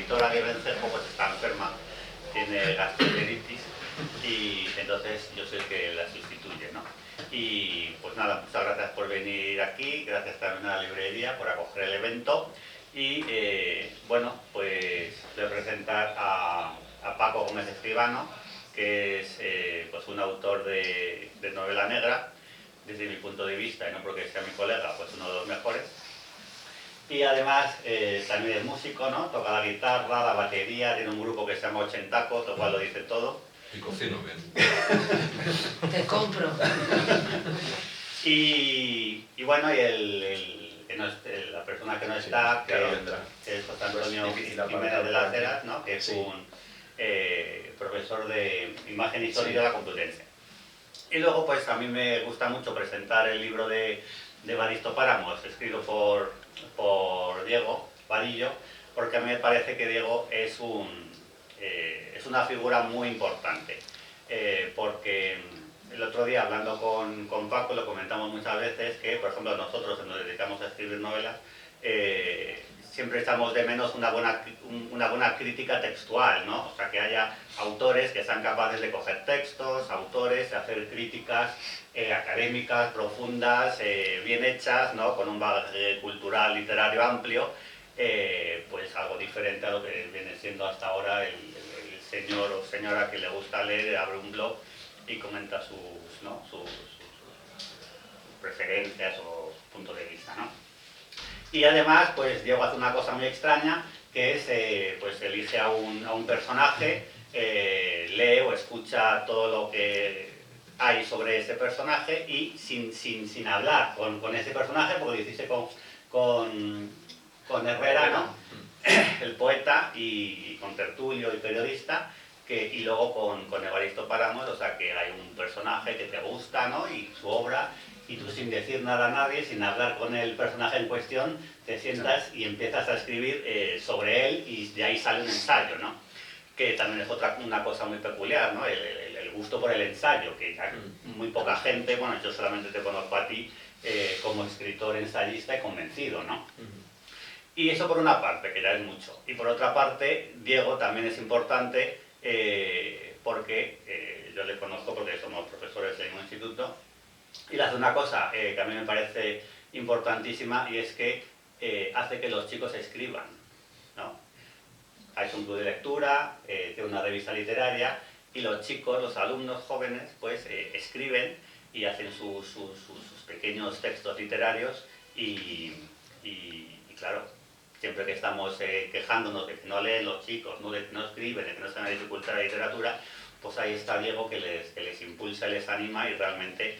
editora de Vencejo pues está enferma, tiene gastroenteritis y entonces yo soy el que la sustituye, ¿no? Y pues nada, muchas gracias por venir aquí, gracias también a la librería por acoger el evento y bueno, pues voy a presentar a Paco Gómez Escribano, que es pues un autor de novela negra, desde mi punto de vista, y no porque sea mi colega, pues uno de los mejores. Y además también es músico, ¿no? Toca la guitarra, la batería, tiene un grupo que se llama Ochentaco, lo cual lo dice todo. Y cocino bien. Te compro. Y bueno, la persona que no está, que ahora vendrá, que es José Antonio pues Jiménez de las Heras, ¿no? Que es sí, un profesor de imagen histórica de la Complutense. Y luego pues a mí me gusta mucho presentar el libro de Evaristo Páramos, escrito por Diego Vadillo, porque a mí me parece que Diego es una figura muy importante, porque el otro día hablando con Paco lo comentamos muchas veces que, por ejemplo, nosotros que nos dedicamos a escribir novelas, siempre echamos de menos una buena crítica textual, ¿no? O sea, que haya autores que sean capaces de coger textos, autores, de hacer críticas académicas, profundas, bien hechas, ¿no? Con un bagaje cultural, literario amplio, pues algo diferente a lo que viene siendo hasta ahora el señor o señora que le gusta leer, abre un blog y comenta sus preferencias o puntos de vista, ¿no? Y además, pues Diego hace una cosa muy extraña, que es, pues elige a un personaje, lee o escucha todo lo que hay sobre ese personaje y sin hablar con ese personaje, porque lo hiciste con Herrera, ¿no? El poeta, y con Tertulio, el periodista, y luego con Evaristo Páramos, o sea que hay un personaje que te gusta, ¿no? Y su obra, y tú sin decir nada a nadie, sin hablar con el personaje en cuestión, te sientas y empiezas a escribir sobre él y de ahí sale un ensayo, ¿no? Que también es una cosa muy peculiar, ¿no? El gusto por el ensayo, que ya muy poca gente, bueno, yo solamente te conozco a ti como escritor, ensayista y convencido, ¿no? Y eso por una parte, que ya es mucho. Y por otra parte, Diego también es importante porque yo le conozco porque somos profesores en un instituto y le hace una cosa que a mí me parece importantísima y es que hace que los chicos escriban, ¿no? Ha hecho un club de lectura, tiene una revista literaria y los chicos, los alumnos jóvenes, pues escriben y hacen sus pequeños textos literarios y claro, siempre que estamos quejándonos de que no leen los chicos, no escriben, de que no están en dificultad la literatura, pues ahí está Diego que les impulsa, les anima y realmente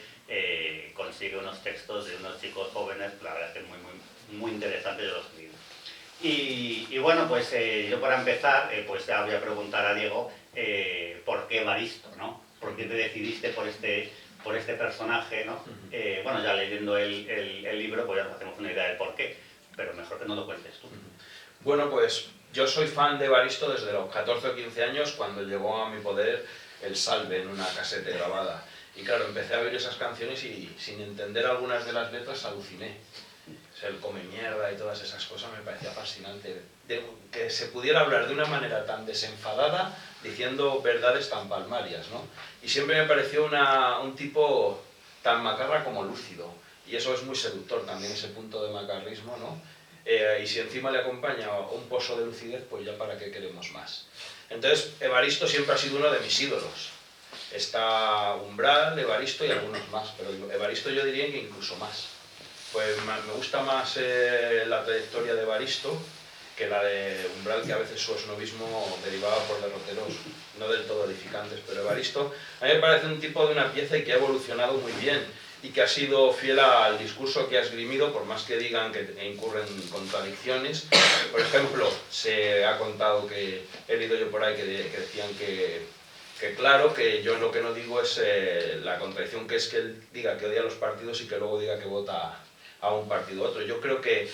consigue unos textos de unos chicos jóvenes, la verdad es que es muy interesante, yo los escribo. Y bueno, pues yo para empezar, pues ya voy a preguntar a Diego por qué Evaristo, ¿no? ¿Por qué te decidiste por este personaje, ¿no? Bueno, ya leyendo el libro, pues ya nos hacemos una idea del por qué, pero mejor que no lo cuentes tú. Bueno, pues yo soy fan de Evaristo desde los 14 o 15 años, cuando llegó a mi poder el Salve en una casete grabada. Y claro, empecé a oír esas canciones y sin entender algunas de las letras aluciné. O sea, el come mierda y todas esas cosas me parecía fascinante. Que se pudiera hablar de una manera tan desenfadada diciendo verdades tan palmarias, ¿no? Y siempre me pareció un tipo tan macarra como lúcido. Y eso es muy seductor también, ese punto de macarrismo, ¿no? Y si encima le acompaña un pozo de lucidez, pues ya para qué queremos más. Entonces, Evaristo siempre ha sido uno de mis ídolos. Está Umbral, Evaristo y algunos más, pero Evaristo yo diría que incluso más. Pues me gusta más la trayectoria de Evaristo que la de Umbral, que a veces su esnovismo derivaba por derroteros no del todo edificantes, pero Evaristo a mí me parece un tipo de una pieza y que ha evolucionado muy bien y que ha sido fiel al discurso que ha esgrimido, por más que digan que incurren en contradicciones. Por ejemplo, se ha contado que he leído yo por ahí que decían que claro, que yo lo que no digo es la contradicción que es que él diga que odia a los partidos y que luego diga que vota a un partido u otro. Yo creo que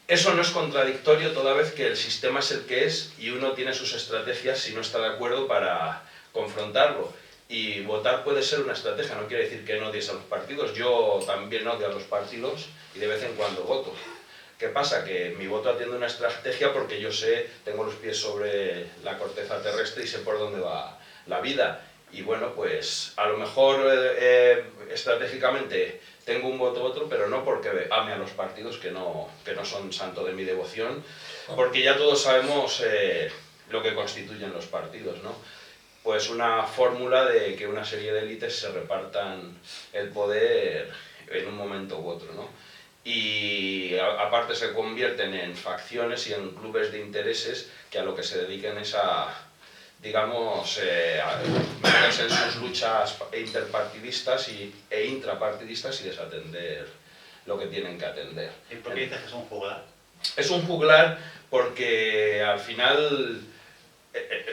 eso no es contradictorio toda vez que el sistema es el que es y uno tiene sus estrategias si no está de acuerdo para confrontarlo. Y votar puede ser una estrategia, no quiere decir que no odies a los partidos. Yo también odio a los partidos y de vez en cuando voto. ¿Qué pasa? Que mi voto atiende una estrategia porque yo sé, tengo los pies sobre la corteza terrestre y sé por dónde va la vida. Y bueno, pues a lo mejor estratégicamente tengo un voto u otro, pero no porque ame a los partidos, que no son santo de mi devoción, porque ya todos sabemos lo que constituyen los partidos, ¿no? Pues una fórmula de que una serie de élites se repartan el poder en un momento u otro, ¿no? Y aparte se convierten en facciones y en clubes de intereses que a lo que se dediquen es a, digamos, a meterse en sus luchas interpartidistas e intrapartidistas y desatender lo que tienen que atender. ¿Y por qué dices que es un juglar? Es un juglar porque al final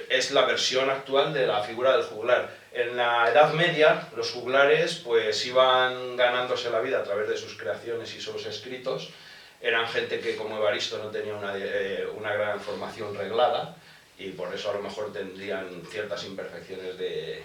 es la versión actual de la figura del juglar. En la Edad Media, los juglares pues iban ganándose la vida a través de sus creaciones y sus escritos. Eran gente que, como Evaristo, no tenía una gran formación reglada y por eso a lo mejor tendrían ciertas imperfecciones de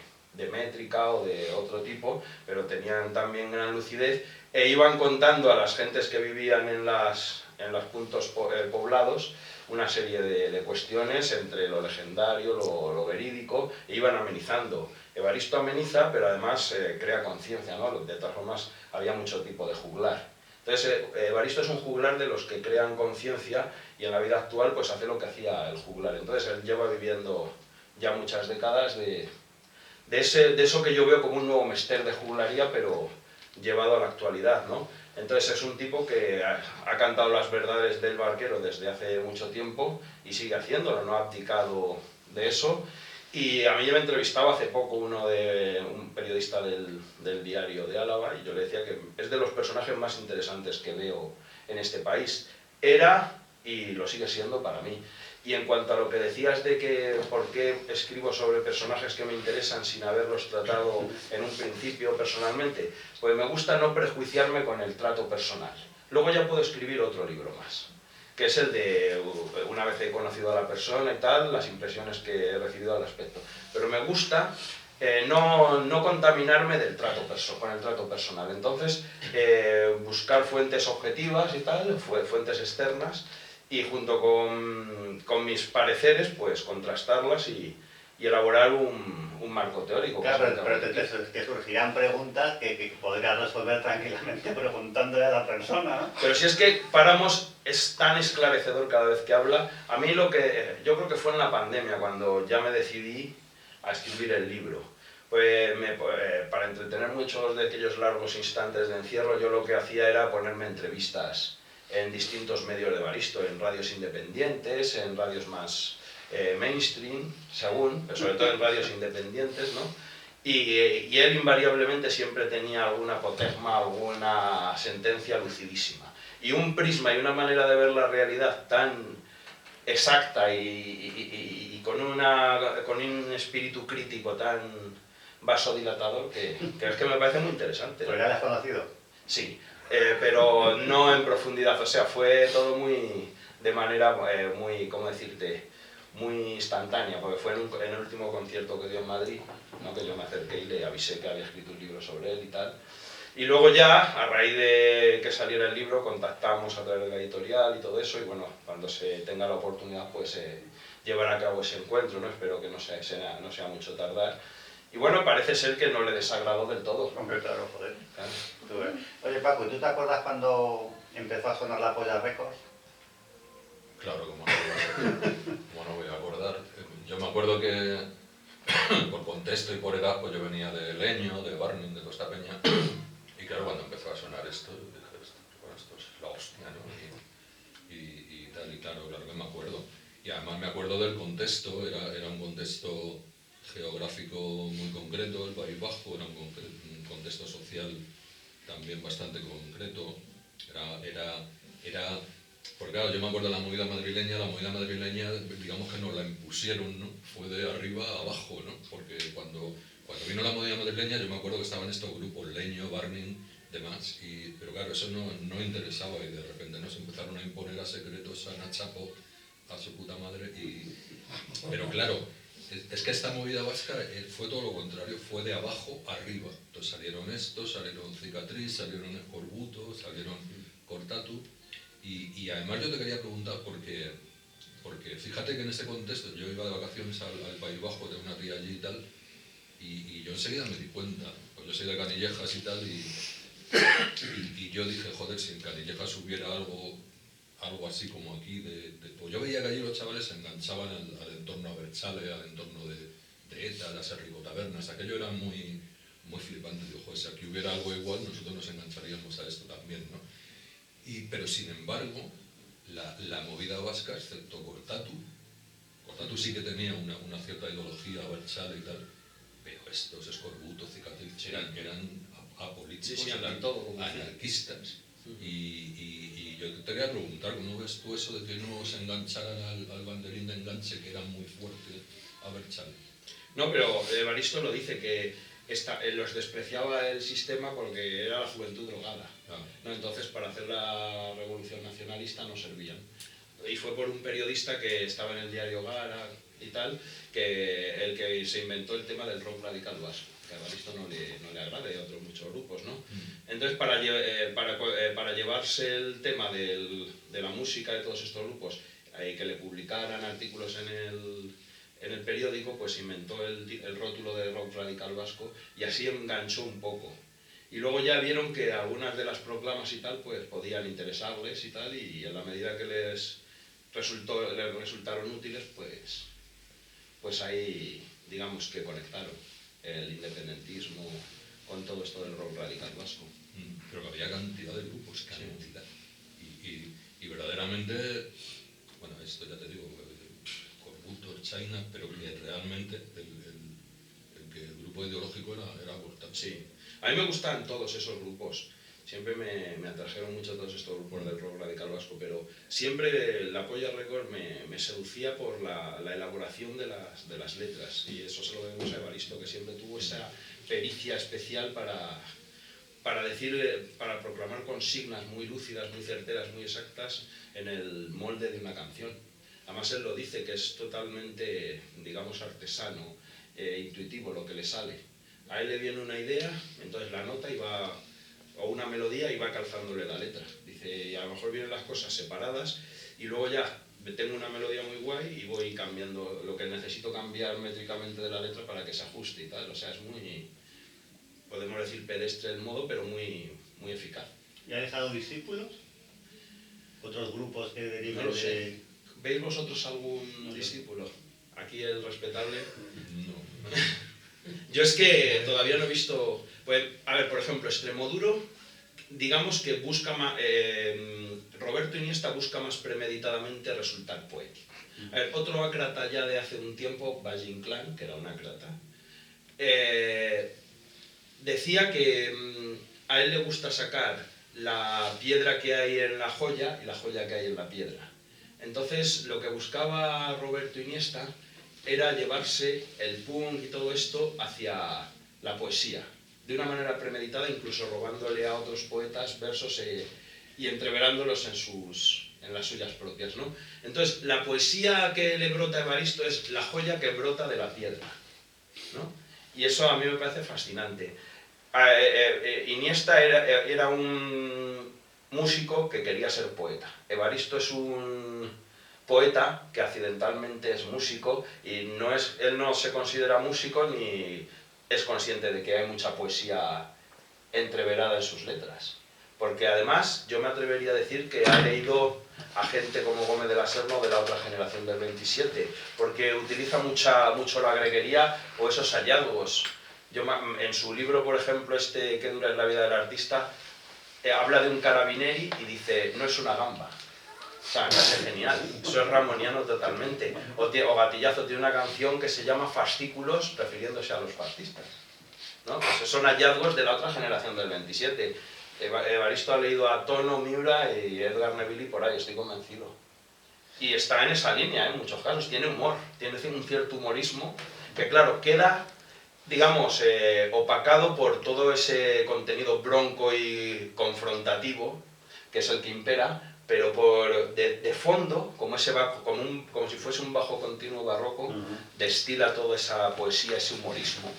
métrica o de otro tipo, pero tenían también gran lucidez e iban contando a las gentes que vivían en los puntos poblados una serie de cuestiones entre lo legendario, lo verídico, e iban amenizando. Evaristo ameniza, pero además crea conciencia, ¿no? De todas formas, había mucho tipo de juglar. Entonces, Evaristo es un juglar de los que crean conciencia y en la vida actual pues hace lo que hacía el juglar. Entonces, él lleva viviendo ya muchas décadas de eso que yo veo como un nuevo mester de juglaría, pero llevado a la actualidad, ¿no? Entonces es un tipo que ha cantado las verdades del barquero desde hace mucho tiempo y sigue haciéndolo, no ha abdicado de eso. Y a mí me entrevistaba hace poco un periodista del Diario de Álava y yo le decía que es de los personajes más interesantes que veo en este país. Era y lo sigue siendo para mí. Y en cuanto a lo que decías de que por qué escribo sobre personajes que me interesan sin haberlos tratado en un principio personalmente, pues me gusta no prejuiciarme con el trato personal. Luego ya puedo escribir otro libro más, que es el de, una vez he conocido a la persona y tal, las impresiones que he recibido al aspecto. Pero me gusta no contaminarme con el trato personal. Entonces, buscar fuentes objetivas y tal, fuentes externas, y junto con mis pareceres, pues contrastarlas y elaborar un marco teórico. Claro, pero te surgirán preguntas que podrías resolver tranquilamente preguntándole a la persona, ¿no? Pero si es que es tan esclarecedor cada vez que habla. A mí yo creo que fue en la pandemia cuando ya me decidí a escribir el libro. Pues para entretener muchos de aquellos largos instantes de encierro, yo lo que hacía era ponerme entrevistas en distintos medios de Evaristo, en radios independientes, en radios más mainstream, pero sobre todo en radios independientes, ¿no? Y él invariablemente siempre tenía alguna apotegma, alguna sentencia lucidísima. Y un prisma y una manera de ver la realidad tan exacta y con un espíritu crítico tan vasodilatador que es que me parece muy interesante. ¿Pues ya lo has conocido? Sí, pero no en profundidad, o sea, fue todo de manera muy, ¿cómo decirte?, muy instantánea, porque fue en el último concierto que dio en Madrid, ¿no? Que yo me acerqué y le avisé que había escrito un libro sobre él y tal. Y luego ya, a raíz de que saliera el libro, contactamos a través de la editorial y todo eso, y bueno, cuando se tenga la oportunidad, pues llevar a cabo ese encuentro, ¿no? Espero que no sea mucho tardar. Y bueno, parece ser que no le desagradó del todo. Hombre, claro, joder. Claro. Oye, Paco, ¿y tú te acuerdas cuando empezó a sonar la Polla Records? Claro, como no voy a acordar. Yo me acuerdo que por contexto y por edad, pues yo venía de Leño, de Barning, de Costa Peña, y claro, cuando empezó a sonar esto, dije, bueno, esto es la hostia, ¿no? Y tal, y claro que me acuerdo. Y además me acuerdo del contexto, era un contexto geográfico muy concreto, el País Bajo, era un contexto social también bastante concreto, porque claro, yo me acuerdo de la movida madrileña, digamos que nos la impusieron, ¿no? Fue de arriba a abajo, ¿no? Porque cuando vino la movida madrileña yo me acuerdo que estaban estos grupos, Leño, Barning, demás, pero claro, eso no interesaba y de repente nos empezaron a imponer a secretos a Nachapo, a su puta madre, pero claro, es que esta movida vasca fue todo lo contrario, fue de abajo arriba. Entonces salieron Cicatriz, salieron Escorbuto, salieron Cortatu, Y además yo te quería preguntar, porque fíjate que en este contexto yo iba de vacaciones al País Bajo de una tía allí y tal, y yo enseguida me di cuenta, pues yo soy de Canillejas y tal, y yo dije, joder, si en Canillejas hubiera algo así como aquí, pues yo veía que allí los chavales se enganchaban al entorno Abertzale, al entorno de ETA, las ribotabernas, aquello era muy, muy flipante. Digo, joder, si aquí hubiera algo igual, nosotros nos engancharíamos a esto también, ¿no? Pero sin embargo, la movida vasca, excepto Cortatu sí que tenía una cierta ideología Abertzale y tal, pero estos escorbutos, cicatrices, eran apolíticos, eran anarquistas. Y yo te quería preguntar, ¿cómo ves tú eso de que no se engancharan al banderín de enganche, que era muy fuerte Abertzale? No, pero Evaristo lo dice, que los despreciaba el sistema porque era la juventud drogada. ¿No? Entonces, para hacer la revolución nacionalista no servían. Y fue por un periodista que estaba en el diario Gara y tal, que el que se inventó el tema del rock radical vasco, que a Evaristo no le agrada, y a otros muchos grupos, ¿no? Entonces, para llevarse el tema de la música de todos estos grupos, que le publicaran artículos en el periódico, pues inventó el rótulo de rock radical vasco, y así enganchó un poco. Y luego ya vieron que algunas de las proclamas y tal, pues podían interesarles y tal, y en la medida que les resultaron útiles, pues ahí, digamos que conectaron el independentismo con todo esto del rock radical vasco. Pero que había cantidad de grupos, cantidad. Y verdaderamente, bueno, esto ya te digo, Corbuto, China, pero que realmente el grupo ideológico era Cortatu. Sí. A mí me gustan todos esos grupos, siempre me atrajeron mucho todos estos grupos del rock radical vasco, pero siempre la Polla Record me seducía por la elaboración de las letras, y eso se lo debemos a Evaristo, que siempre tuvo esa pericia especial para proclamar consignas muy lúcidas, muy certeras, muy exactas en el molde de una canción. Además él lo dice, que es totalmente, digamos, artesano, intuitivo lo que le sale. A él le viene una idea, entonces la nota o una melodía, y va calzándole la letra. Dice, y a lo mejor vienen las cosas separadas, y luego ya tengo una melodía muy guay y voy cambiando lo que necesito cambiar métricamente de la letra para que se ajuste y tal. O sea, es muy, podemos decir, pedestre el modo, pero muy, muy eficaz. ¿Y ha dejado discípulos? ¿Otros grupos que deriven No lo sé. ¿Veis vosotros algún discípulo? Aquí el respetable. No. Yo es que todavía no he visto. Pues, a ver, por ejemplo, Extremoduro, digamos que busca más. Roberto Iniesta busca más premeditadamente resultar poético. A ver, otro ácrata ya de hace un tiempo, Valle Inclán, que era un ácrata, decía que a él le gusta sacar la piedra que hay en la joya y la joya que hay en la piedra. Entonces, lo que buscaba Roberto Iniesta era llevarse el punk y todo esto hacia la poesía, de una manera premeditada, incluso robándole a otros poetas versos y entreverándolos en las suyas propias, ¿no? Entonces, la poesía que le brota a Evaristo es la joya que brota de la piedra, ¿no? Y eso a mí me parece fascinante. Iniesta era un músico que quería ser poeta. Evaristo es un poeta que accidentalmente es músico, y él no se considera músico ni es consciente de que hay mucha poesía entreverada en sus letras. Porque además yo me atrevería a decir que ha leído a gente como Gómez de la Serna, de la otra generación del 27, porque utiliza mucho la greguería o esos hallazgos. En su libro, por ejemplo, ¿Qué dura es la vida del artista?, habla de un carabineri y dice, no es una gamba. O sea, me parece genial, eso es ramoniano totalmente. O Gatillazo tiene una canción que se llama Fascículos, refiriéndose a los fascistas, ¿no? Esos son hallazgos de la otra generación del 27. Evaristo ha leído a Tono, Miura y Edgar Neville por ahí, estoy convencido. Y está en esa línea, en muchos casos. Tiene humor, tiene un cierto humorismo que, claro, queda, digamos, opacado por todo ese contenido bronco y confrontativo, que es el que impera, pero de fondo, como si fuese un bajo continuo barroco, destila toda esa poesía, ese humorismo.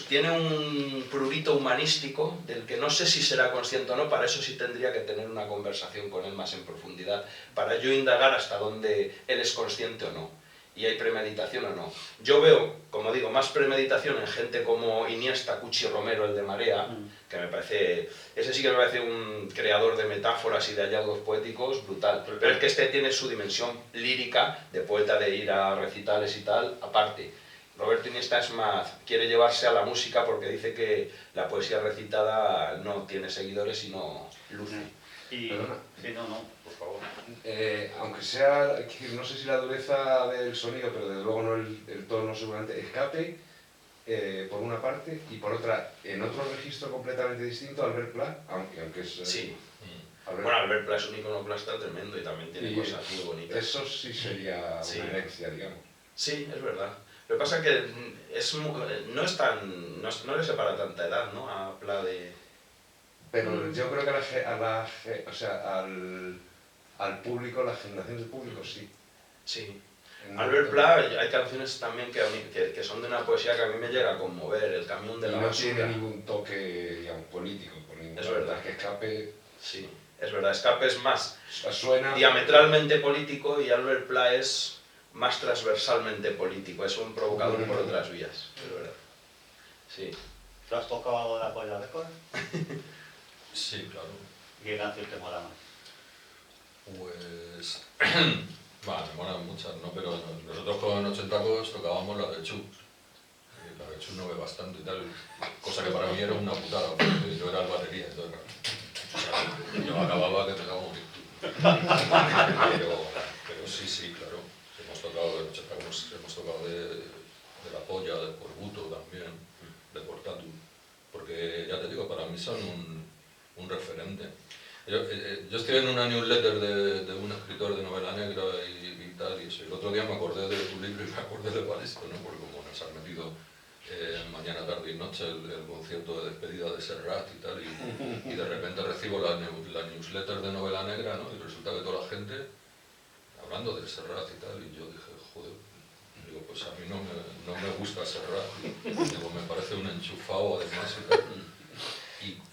tiene un prurito humanístico del que no sé si será consciente o no, para eso sí tendría que tener una conversación con él más en profundidad, para yo indagar hasta dónde él es consciente o no, y hay premeditación o no. Yo veo, como digo, más premeditación en gente como Iniesta, Cuchi Romero, el de Marea, que me parece, ese sí que me parece un creador de metáforas y de hallazgos poéticos brutal, pero es que este tiene su dimensión lírica, de poeta, de ir a recitales y tal, aparte. Roberto Iniesta es más, quiere llevarse a la música porque dice que la poesía recitada no tiene seguidores y no luce. Y... Perdona. Sí, no, por favor. Aunque sea, no sé si la dureza del sonido, pero desde luego no el tono seguramente, escape, por una parte, y por otra, en otro registro completamente distinto, Albert Pla, aunque es... Sí. Albert, Bueno, Albert Pla es un iconoclasta tremendo y también tiene cosas muy bonitas. Eso sí sería Sí. una herencia, digamos. Sí, es verdad. Lo que pasa es que no es tan, no le separa tanta edad, ¿no? A Pla de... Pero yo creo que o sea, al público, la generación del público, sí. Sí. En Albert Pla, hay canciones también que son de una poesía que a mí me llega a conmover, El camión de Y la no basura. tiene ningún toque, digamos, político. Por ninguna Es verdad. que escape, Sí, es verdad. Escape es más suena... diametralmente político y Albert Pla es más transversalmente político, es un provocador por otras vías, es verdad. Sí. ¿Tú has tocado algo de Apoya Record? Sí, claro. ¿Y qué canción te mola más? Pues... me molan muchas, ¿no? Pero nosotros con 80 tacos tocábamos la de Chu. Y la de Chu no ve bastante y tal. Cosa que para mí era una putada, porque yo era el batería, entonces... O sea, yo acababa que me daba un morir. Pero sí, claro. Hemos tocado de 80 tacos, hemos tocado de La Polla, de Corbuto también, de Portatu. Porque, ya te digo, para mí son un referente. Yo estoy en una newsletter de un escritor de novela negra y tal, y eso. El otro día me acordé de tu libro y me acordé de Balisto, ¿no? Porque como nos has metido mañana, tarde y noche el concierto de despedida de Serrat y tal, y de repente recibo la newsletter de novela negra, ¿no? Y resulta que toda la gente hablando de Serrat y tal, y yo dije, joder, digo, pues a mí no me gusta Serrat, digo, me parece un enchufado además y tal.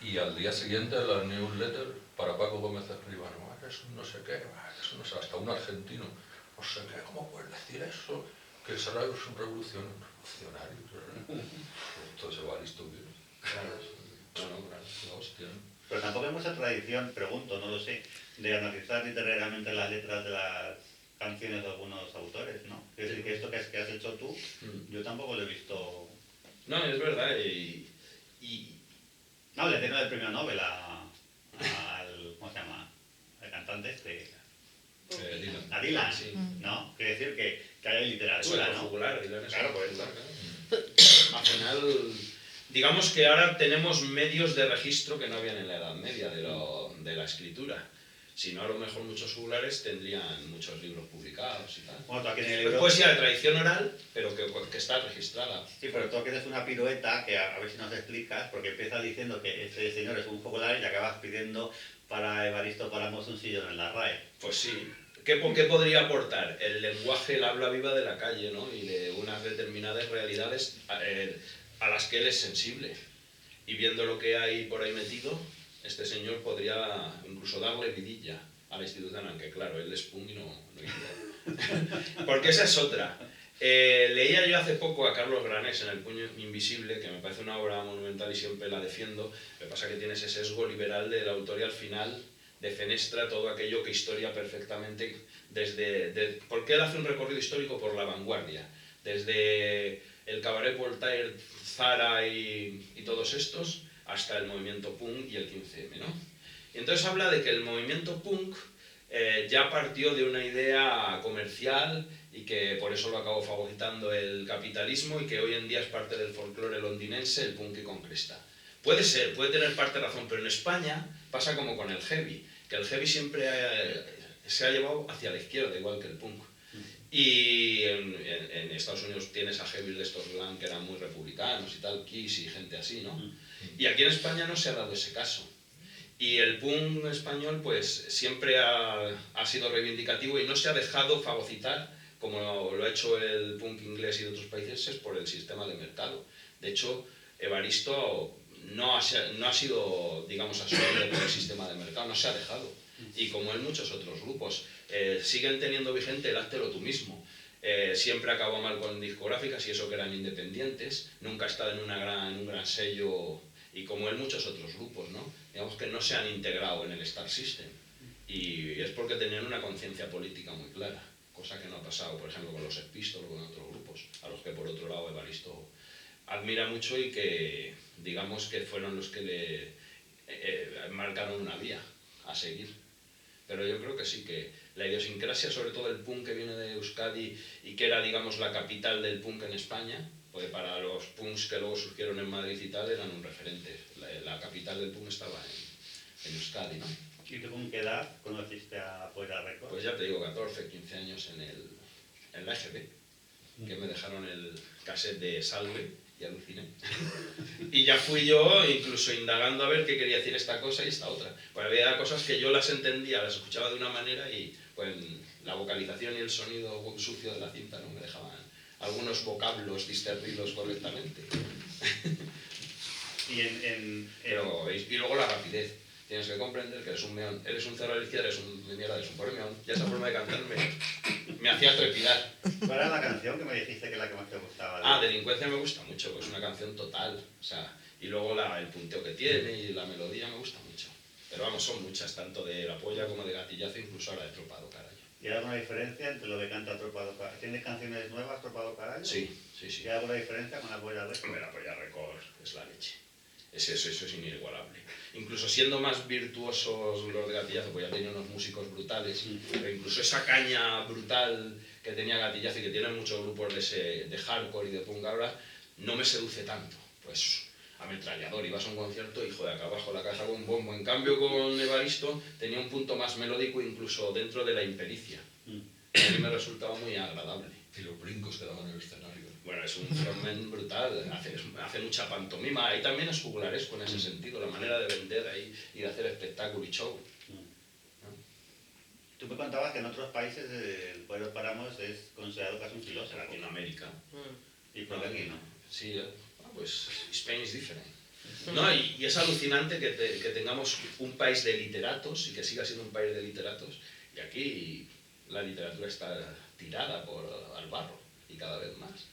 Y al día siguiente la newsletter para Paco Gómez Escribano, es un no sé qué, es un no sé, hasta un argentino, no sé qué, ¿cómo puedes decir eso? Que Serrat es un revolucionario. Esto se va listo, claro, la hostia. Pero tampoco hay mucha tradición, pregunto, no lo sé, de analizar literariamente las letras de las canciones de algunos autores, ¿no? Es decir, que esto que has hecho tú, yo tampoco lo he visto... No, es verdad, No, le tengo el premio Nobel al... ¿cómo se llama? Al cantante este... Dylan. A Dylan, Sí. ¿no? Quiere decir que hay Eso literatura, es ¿no? popular, Dylan es Claro, pues popular. Al final, digamos que ahora tenemos medios de registro que no habían en la Edad Media de la escritura. Si no, a lo mejor muchos juglares tendrían muchos libros publicados y tal. Bueno, tú aquí en el Es libro... poesía de tradición oral, pero que está registrada. Sí, pero tú aquí haces una pirueta que a ver si nos explicas, porque empiezas diciendo que este señor es un popular y acabas pidiendo para Evaristo Páramos un sillón en la RAE. Pues sí. ¿Qué podría aportar? El lenguaje, el habla viva de la calle, ¿no? Y de unas determinadas realidades a las que él es sensible. Y viendo lo que hay por ahí metido, este señor podría incluso darle vidilla a la institución, aunque claro, él es punk y no iría. Porque esa es otra. Leía yo hace poco a Carlos Granés en El puño invisible, que me parece una obra monumental y siempre la defiendo. Lo que pasa es que tiene ese sesgo liberal del autor y al final defenestra todo aquello que historia perfectamente porque él hace un recorrido histórico por la vanguardia, desde el cabaret Voltaire, Zara y todos estos, hasta el movimiento punk y el 15M, ¿no? Y entonces habla de que el movimiento punk ya partió de una idea comercial y que por eso lo acabó fagocitando el capitalismo y que hoy en día es parte del folclore londinense, el punk y con cresta. Puede ser, puede tener parte de razón, pero en España pasa como con el heavy, que el heavy siempre se ha llevado hacia la izquierda, igual que el punk. Y en Estados Unidos tienes a heavy de estos glam que eran muy republicanos y tal, Kiss y gente así, ¿no? Y aquí en España no se ha dado ese caso. Y el punk español pues siempre ha sido reivindicativo y no se ha dejado fagocitar como lo ha hecho el punk inglés y de otros países por el sistema de mercado. De hecho, Evaristo no ha sido, digamos, absorbido por el sistema de mercado, no se ha dejado. Y como en muchos otros grupos, siguen teniendo vigente el háztelo tú mismo. Siempre acabó mal con discográficas y eso que eran independientes, nunca ha estado en un gran sello, y como en muchos otros grupos, ¿no? Digamos que no se han integrado en el Star System. Y es porque tenían una conciencia política muy clara, cosa que no ha pasado, por ejemplo, con los Sex Pistols o con otros grupos, a los que por otro lado Evaristo admira mucho y que, digamos, que fueron los que le marcaron una vía a seguir. Pero yo creo que sí, que la idiosincrasia, sobre todo el punk que viene de Euskadi y que era, digamos, la capital del punk en España, pues para los punks que luego surgieron en Madrid y tal, eran un referente. La capital del punk estaba en Euskadi, ¿no? ¿Y tú con qué edad conociste a Poira Records? Pues ya te digo, 14, 15 años en la EGB, que me dejaron el cassette de Salve y aluciné. Y ya fui yo incluso indagando a ver qué quería decir esta cosa y esta otra. Pues había cosas que yo las entendía, las escuchaba de una manera y pues la vocalización y el sonido sucio de la cinta no me dejaban algunos vocablos discernidos correctamente. Y luego la rapidez. Tienes que comprender que eres un meón, eres un cerro de la izquierda, eres un de mierda, eres un pormeón. Y esa forma de cantarme me hacía trepidar. ¿Cuál era la canción que me dijiste que es la que más te gustaba? Delincuencia me gusta mucho, pues es una canción total. O sea, y luego el punteo que tiene y la melodía me gusta mucho. Pero vamos, son muchas, tanto de La Polla como de Gatillazo, incluso ahora de Tropado Carallo. ¿Y hay alguna diferencia entre lo que canta Tropado Carallo? ¿Tienes canciones nuevas, Tropado Carallo? Sí. ¿Y hay alguna diferencia con la Polla Records? La Polla Records es la leche. Eso es inigualable. Incluso siendo más virtuosos los de Gatillazo, pues ya tenía unos músicos brutales, pero incluso esa caña brutal que tenía Gatillazo y que tienen muchos grupos de hardcore y de punk ahora, no me seduce tanto. Pues ametrallador, ibas a un concierto y joder, acá abajo la caja con un bombo. En cambio con Evaristo tenía un punto más melódico incluso dentro de la impericia. A mí me resultaba muy agradable. Y los brincos que daban en el escenario. Bueno, es un frontman brutal, hace mucha pantomima, y también es jugularesco en ese sentido, la manera de vender ahí y de hacer espectáculo y show. Tú me contabas que en otros países el Poirot Paramos es considerado casi un filósofo. En Latinoamérica. ¿Y por qué aquí no? Sí, pues Spain is different. No, y es alucinante que tengamos un país de literatos y que siga siendo un país de literatos, y aquí la literatura está tirada al barro, y cada vez más.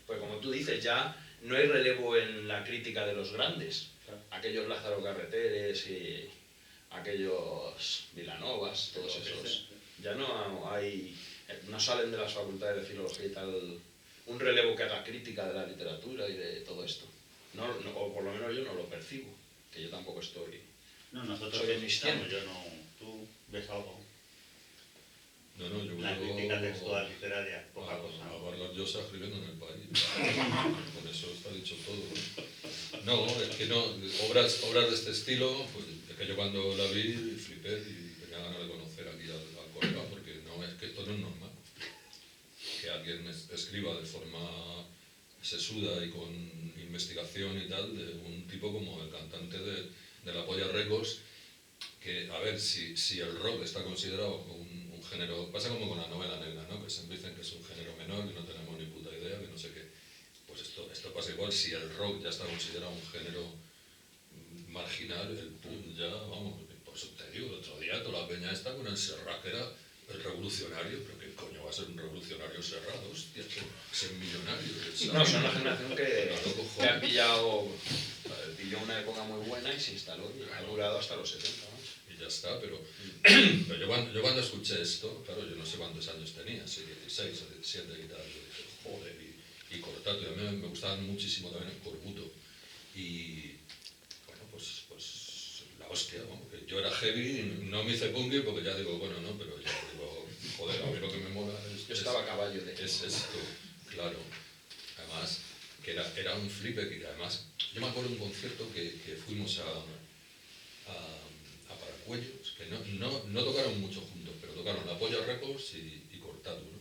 Pues como tú dices, ya no hay relevo en la crítica de los grandes. Aquellos Lázaro Carreteres y aquellos Vilanovas, todos esos. Ya no salen de las facultades de filología y tal un relevo que haga crítica de la literatura y de todo esto. O por lo menos yo no lo percibo, que yo tampoco estoy... No, nosotros soy estamos, yo no... ¿Tú ves algo? No, yo la veo crítica textual literaria, poca cosa. A Vargas Llosa escribiendo en El País. Con eso está dicho todo. No, es que no, obras de este estilo, pues es que yo cuando la vi flipé y tenía ganas de conocer aquí al colega, porque no, es que esto no es normal. Que alguien escriba de forma sesuda y con investigación y tal, de un tipo como el cantante de La Polla Records, que, a ver, si el rock está considerado un género, pasa como con la novela negra, ¿no? Que siempre dicen que es un género menor, que no tenemos ni puta idea, que no sé qué. Pues esto pasa igual, si el rock ya está considerado un género marginal, el punk ya, vamos, por eso te digo, el otro día toda la peña está con el Serrat, que era el revolucionario, pero ¿qué coño va a ser un revolucionario Serrat? Hostia, ser millonario. No, son una generación que ha pillado una época muy buena y se instaló y ha durado hasta los 70, ¿no? Y ya está, pero yo cuando escuché esto, claro, yo no sé cuántos años tenía, si 16 o 17 y tal, yo dije, joder, y Cortato, y a mí me gustaban muchísimo también el Corbuto. Y bueno, pues la hostia, ¿no? Que yo era heavy, no me hice punky porque ya digo, bueno, no, pero ya digo, joder, a mí lo que me mola es... Yo estaba a caballo de... Es esto, claro. Además, que era un flipe, que además, yo me acuerdo de un concierto que fuimos a Paracuellos, que no tocaron mucho juntos, pero tocaron La Polla Records y Cortato, ¿no?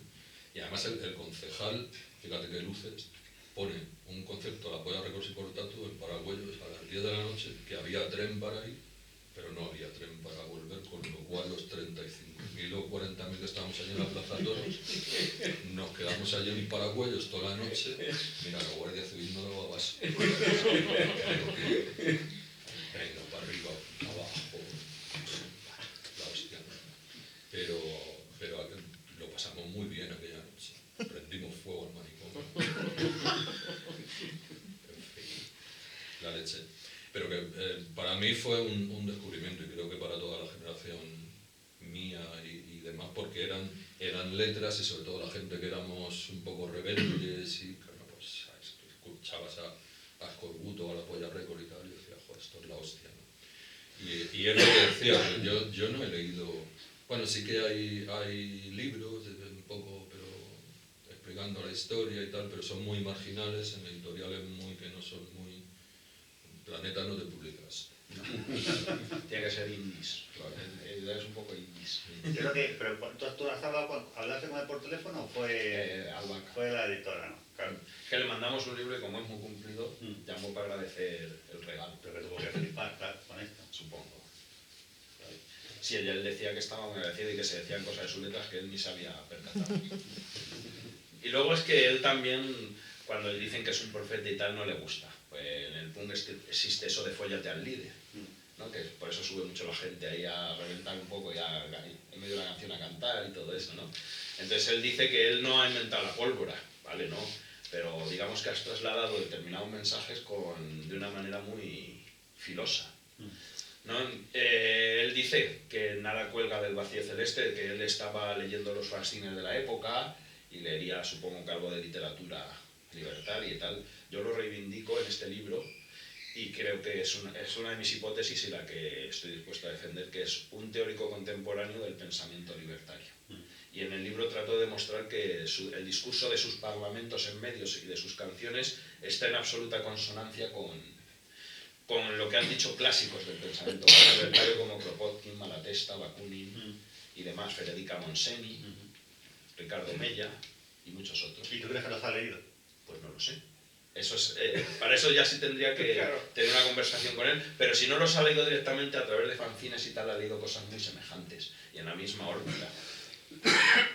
Y además el concejal, fíjate qué luces, pone un concierto La Polla Records y Cortato en Paracuellos a las 10 de la noche, que había tren para ir, pero no había tren para volver, con lo cual los 35.000 o 40.000 que estábamos allí en la Plaza Toros nos quedamos teníamos allí en Paracuellos toda la noche. Mira, la Guardia Civil no daba vaso. Venga, para arriba, para abajo. La hostia. Pero lo pasamos muy bien aquella noche. Prendimos fuego al manicomio. En fin, la leche. Pero que para mí fue un descubrimiento, y creo que para toda la generación mía y demás, porque eran letras, y sobre todo la gente que éramos un poco rebeldes, y claro, pues escuchabas a Escorbuto, a la Polla Record y tal, y decías, joder, esto es la hostia, ¿no? Y es lo que decía, yo no he leído, bueno, sí que hay libros, un poco, pero explicando la historia y tal, pero son muy marginales, en editoriales que no son muy... Planeta no te publicas. No. Tiene que ser indies. Claro. Es un poco indies. Yo creo que, pero ¿tú has hablaste con él por teléfono o fue Albaca. fue la editora, no? Claro. Que le mandamos un libro y como es muy cumplido, llamó para agradecer el regalo. Pero que tuvo que flipar, claro, con esto. Supongo. Sí, él decía que estaba muy agradecido y que se decían cosas de sus letras que él ni se había percatado. Y luego es que él también, cuando le dicen que es un profeta y tal, no le gusta. Pues en el punk existe eso de fóllate al líder, ¿no? Que por eso sube mucho la gente ahí a reventar un poco y en medio de la canción a cantar y todo eso, ¿no? Entonces él dice que él no ha inventado la pólvora, ¿vale? No, pero digamos que has trasladado determinados mensajes de una manera muy filosa, ¿no? Él dice que nada cuelga del vacío celeste, que él estaba leyendo los fanzines de la época y leería, supongo, que algo de literatura libertaria y tal. Yo lo reivindico en este libro y creo que es una de mis hipótesis y la que estoy dispuesto a defender, que es un teórico contemporáneo del pensamiento libertario. Y en el libro trato de demostrar que el discurso de sus parlamentos en medios y de sus canciones está en absoluta consonancia con lo que han dicho clásicos del pensamiento libertario como Kropotkin, Malatesta, Bakunin y demás, Federica Monseni, Ricardo Mella y muchos otros. ¿Y tú crees que los has leído? Pues no lo sé. Para eso ya sí tendría que tener una conversación con él, pero si no los ha leído directamente a través de fanzines y tal, ha leído cosas muy semejantes y en la misma órbita.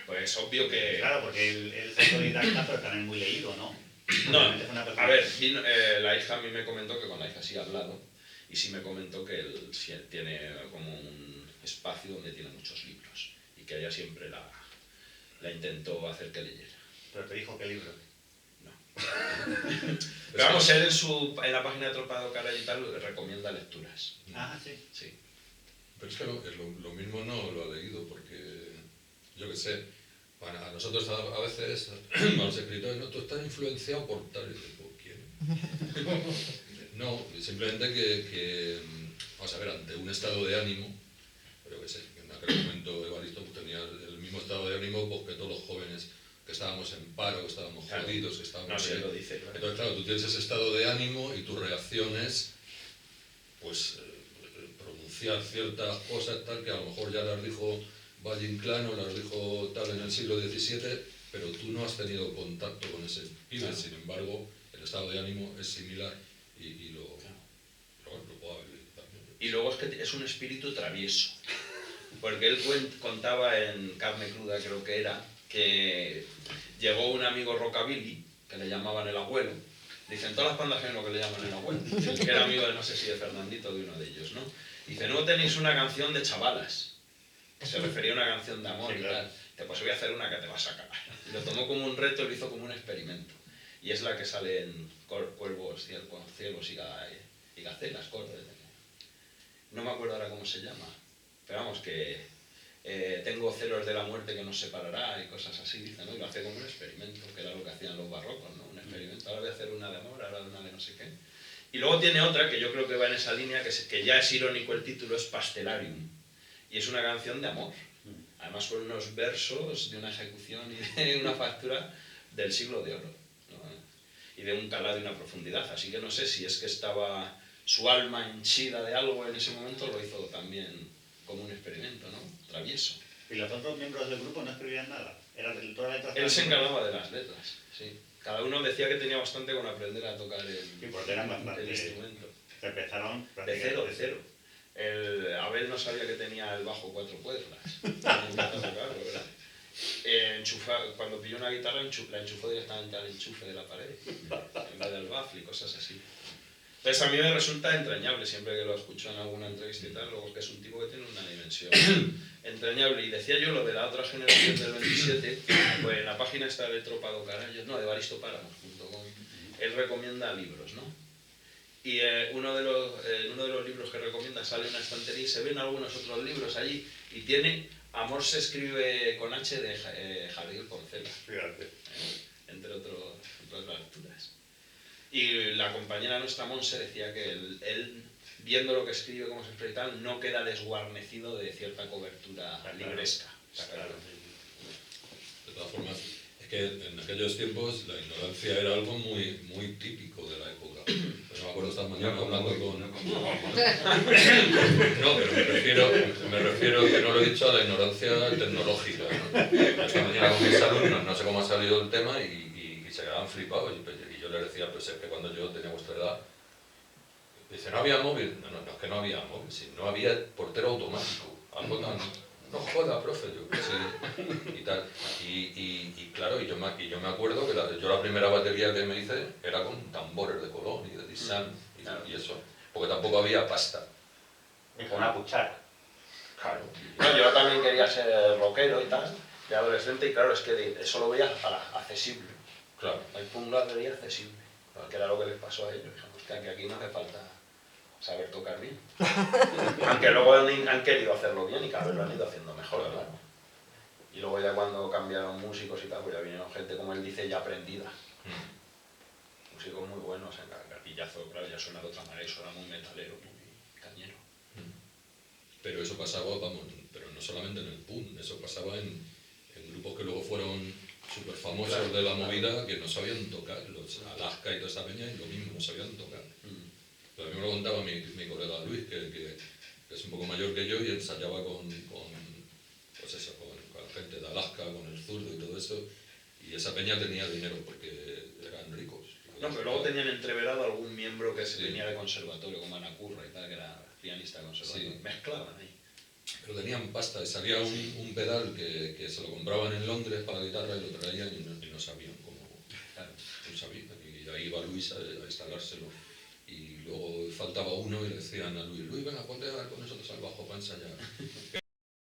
Pues obvio que... Claro, porque él es autodidacta, pero también muy leído, ¿no? No, Realmente fue una persona- a ver, la hija a mí me comentó que con la hija sí ha hablado y sí me comentó que él tiene como un espacio donde tiene muchos libros y que ella siempre la intentó hacer que leyera. Pero te dijo qué libro. Pero vamos, él en la página de Tropa de Caray y tal recomienda lecturas. Ah, sí. Sí. Pero es que lo mismo no lo ha leído, porque yo qué sé, bueno, a nosotros a veces, a los escritores, no, tú estás influenciado por tal, y dices, ¿por quién? No, simplemente que, vamos a ver, ante un estado de ánimo, pero yo qué sé, en aquel momento Evaristo pues, tenía el mismo estado de ánimo pues, que todos los jóvenes que estábamos en paro, que estábamos jodidos, que estábamos... No, sí, lo dice. Claro. Entonces, claro, tú tienes ese estado de ánimo y tu reacción es, pues, pronunciar ciertas cosas tal que a lo mejor ya las dijo Valle Inclán, las dijo tal en el siglo XVII, pero tú no has tenido contacto con ese pibe, claro. Sin embargo, el estado de ánimo es similar y lo puedo haber leído también. Y luego es que es un espíritu travieso, porque él contaba en Carne Cruda, creo que era, que llegó un amigo rockabilly, que le llamaban el abuelo. Dicen, todas las bandas hay uno que le llaman el abuelo, que era amigo de, no sé si de Fernandito, de uno de ellos, ¿no? Dice, ¿no tenéis una canción de chavalas? Que se refería a una canción de amor, sí, y tal. Dice, pues voy a hacer una que te vas a cagar. Y lo tomó como un reto y lo hizo como un experimento. Y es la que sale en Cuervos, Cielos y Gacelas, no me acuerdo ahora cómo se llama, pero vamos, que tengo celos de la muerte que nos separará y cosas así, dice, ¿no? Y lo hace como un experimento, que era lo que hacían los barrocos, ¿no? Un experimento, ahora voy a hacer una de amor, ahora una de no sé qué. Y luego tiene otra que yo creo que va en esa línea, que ya es irónico el título, es Pastelarium, y es una canción de amor, además con unos versos de una ejecución y de una factura del siglo de oro, ¿no? Y de un calado y una profundidad, así que no sé si es que estaba su alma henchida de algo en ese momento, lo hizo también como un experimento, ¿no? Travieso. ¿Y los otros miembros del grupo no escribían nada? Toda la letra. Él se encargaba de las letras, sí. Cada uno decía que tenía bastante con aprender a tocar el instrumento. Empezaron de cero. Abel no sabía que tenía el bajo 4 cuerdas. cuando pilló una guitarra la enchufó directamente al enchufe de la pared, en vez del baffle y cosas así. Entonces a mí me resulta entrañable, siempre que lo escucho en alguna entrevista y tal, luego que es un tipo que tiene una dimensión entrañable. Y decía yo lo de la otra generación del 27, pues en la página está de Trópado Carallo, no, de Baristopáramos.com, él recomienda libros, ¿no? Y uno de los libros que recomienda sale en una estantería y se ven algunos otros libros allí y tiene Amor se escribe con H de Javier Porcela, Fíjate. entre otras lecturas. Y la compañera nuestra Monse decía que él, viendo lo que escribe, cómo se escribe y tal, no queda desguarnecido de cierta cobertura libresca. Claro. De todas formas, es que en aquellos tiempos la ignorancia era algo muy, muy típico de la época. Yo me acuerdo esta mañana hablando con... No, pero me refiero, que no lo he dicho, a la ignorancia tecnológica, ¿no? Esta mañana con mis alumnos, no sé cómo ha salido el tema y se quedaban flipados. Y yo les decía, pues es que cuando yo tenía vuestra edad, dice, ¿no había móvil? No, es que no había móvil, sí, no había portero automático, algo tan... No joda, profe, yo qué sé, y tal. Y claro, yo me acuerdo que yo la primera batería que me hice era con tambores de Colón y de Dissan y eso, porque tampoco había pasta. Y con una cuchara. Claro. No, yo también quería ser rockero y tal, de adolescente, y claro, es que eso lo veía accesible. Claro. El punk lo veía accesible, que era lo que les pasó a ellos. Hostia, que aquí no hace falta saber tocar bien. Aunque luego han querido hacerlo bien y cada vez lo han ido haciendo mejor, claro. Y luego ya cuando cambiaron músicos y tal, pues ya vinieron gente, como él dice, ya aprendida. Músicos muy buenos, en Carpillazo, claro, ya suena de otra manera y suena muy metalero, muy cañero. Pero eso pasaba, vamos, pero no solamente en el punk, eso pasaba en grupos que luego fueron súper famosos, claro, de la movida, que no sabían tocar, los Alaska y toda esta peña, y lo mismo, no sabían tocar. Pero a mí me lo contaba mi colega Luis, que es un poco mayor que yo y ensayaba con gente de Alaska, con el zurdo y todo eso, y esa peña tenía dinero porque eran ricos. No, pero luego tenían entreverado algún miembro que se venía de conservatorio, como Ana Curra y tal, que era pianista de conservatorio. Sí. Mezclaban ahí. Pero tenían pasta, y salía un pedal que se lo compraban en Londres para la guitarra y lo traían y no sabían cómo. Claro, no sabían. Y ahí iba Luis a instalárselo. Y luego faltaba uno y le decían a Luis, venga, ponte a ver con nosotros al bajo para ensayar.